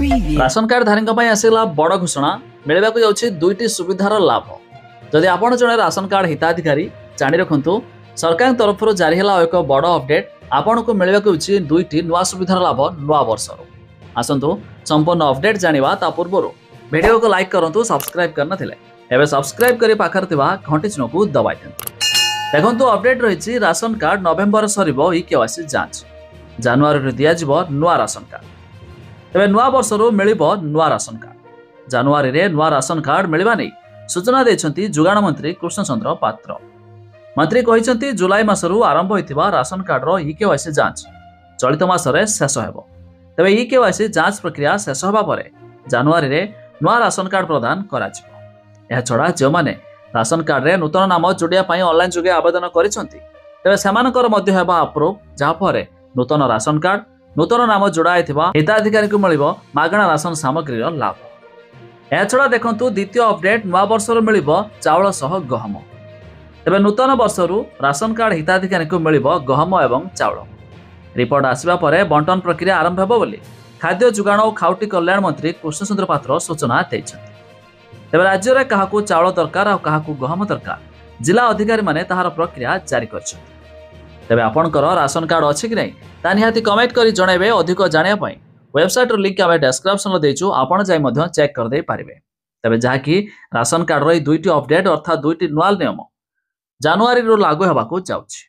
Preview. Ration card धारी आसला बड़ घोषणा मिलवा जाऊँगी दुईटी सुविधार लाभ। जदि आपण जड़े राशन कार्ड हिताधिकारी जाणी रखु सरकार तरफ जारी है एक बड़ अपडेट आपण को मिलवा दुईटी नुआ सुविधार लाभ नुआ वर्ष आसतु संपूर्ण अपडेट जाना ता पूर्व वीडियो को लाइक करूँ सब्सक्राइब करना एवं सब्सक्राइब कर पाखर घंटी चिन्ह को दबाई देखो अपडेट रही राशन कार्ड नवेम्बर सर ई-केवाईसी जांच जानुआरी दिज्व नुआ राशन कार्ड तेज नुआ वर्ष मिल नुआ राशन कार्ड जानुआरी रे नुआ राशन कार्ड मिलवा नहीं सूचना देते जोगाण मंत्री कृष्णचंद्र पात्र मंत्री कहते जुलाई मासरू आरंभ होता राशन कार्डर ई-केवाईसी जांच चलित मासरे शेष हो तेज ई-केवाईसी जांच प्रक्रिया शेष होगा जानुआरी रे नुआ राशन कार्ड प्रदान करा जो मैंने राशन कार्ड रे नूतन नाम जोड़ाई ऑनलाइन जुगे आवेदन कर अप्रूव जहाँफल नूतन राशन कार्ड नूतन नाम जोड़ाई हिताधिकारी को मिल मागणा राशन सामग्री लाभ। एछड़ा देखु द्वितीय अपडेट नुआ वर्ष मिल चाउल सह गहम तेज नूतन वर्षरू राशन कार्ड हिताधिकारी को मिल गहम एवं चाउल रिपोर्ट आसवा पर बंटन प्रक्रिया आरंभ हो खाद्य जोगाण और खाउटी कल्याण मंत्री कृष्णचंद्र पात्र सूचना देते तेज राज्य में क्या चाउल दरकार और क्या गहम दरकार जिला अधिकारी माने ताहार प्रक्रिया जारी कर तेरे आपणकर राशन कार्ड अच्छी कि नहीं ता निहाती कमेंट कर जनइबे। अधिक जानापी वेबसाइट लिंक आम डेस्क्रिप्शन देचु आपण जाई चेक करदे पारिबे। तेबे जहाँकि राशन कार्डर दुईटी अपडेट अर्थात दुईटी नुआ नियम जानुआरी लागू होगा जाउछि।